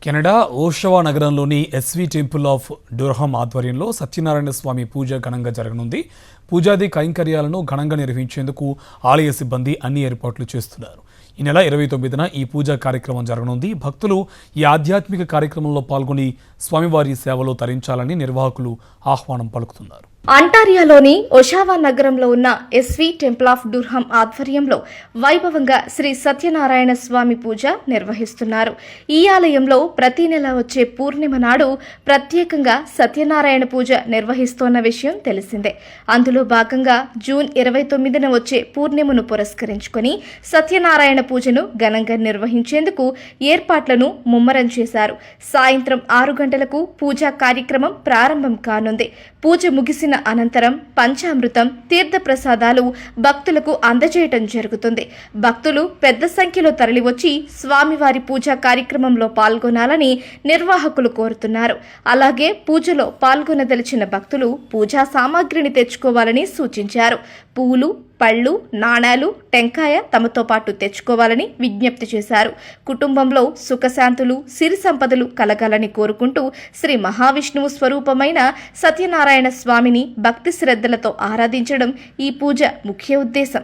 Canada ఓషవా నగరంలోని SV temple of డ్యూర్హమ్ ఆధ్వర్యంలో సత్యనారాయణ స్వామి పూజ ఘనంగా జరగనుంది. పూజాది కైంకర్యాలను ఘనంగా నిర్వహించేందుకు ఆలయ సిబ్బంది అన్ని ఏర్పాట్లు చేస్తున్నారు. ఈ నెల 29న ఈ పూజా కార్యక్రమం జరగనుంది. భక్తులు ఈ ఆధ్యాత్మిక కార్యక్రమంలో పాల్గొని స్వామివారి సేవలో తరించాలని నిర్వాహకులు ఆహ్వానం పలుకుతున్నారు. అంటారియాలోని ఒషావా నగరంలో ఉన్న ఎస్వి టెంపుల్ ఆఫ్ డ్యూర్హమ్ ఆధ్వర్యంలో వైభవంగా శ్రీ సత్యనారాయణ స్వామి పూజ నిర్వహిస్తున్నారు. ఈ ఆలయంలో ప్రతి నెల వచ్చే పూర్ణిమ నాడు ప్రత్యేకంగా సత్యనారాయణ పూజ నిర్వహిస్తోన్న విషయం తెలిసిందే. అందులో భాగంగా జూన్ 29న వచ్చే పూర్ణిమను పురస్కరించుకొని సత్యనారాయణ పూజను ఘనంగా నిర్వహించేందుకు ఏర్పాట్లను ముమ్మరం చేశారు. సాయంత్రం 6 గంటలకు పూజా కార్యక్రమం ప్రారంభం కానుంది. పూజ ముగిసిన అనంతరం పంచామృతం, తీర్థ ప్రసాదాలు భక్తులకు అందజేయటం జరుగుతుంది. భక్తులు పెద్ద సంఖ్యలో తరలివచ్చి స్వామివారి పూజా కార్యక్రమంలో పాల్గొనాలని నిర్వాహకులు కోరుతున్నారు. అలాగే పూజలో పాల్గొనదలిచిన భక్తులు పూజా సామాగ్రిని తెచ్చుకోవాలని సూచించారు. పూలు, పళ్ళు, నాణాలు, టెంకాయ తమతో పాటు తెచ్చుకోవాలని విజ్ఞప్తి చేశారు. కుటుంబంలో సుఖశాంతులు, సిరి సంపదలు కలగాలని కోరుకుంటూ శ్రీ మహావిష్ణువు స్వరూపమైన సత్యనారాయణ స్వామిని భక్తి శ్రద్ధలతో ఆరాధించడం ఈ పూజ ముఖ్య ఉద్దేశం.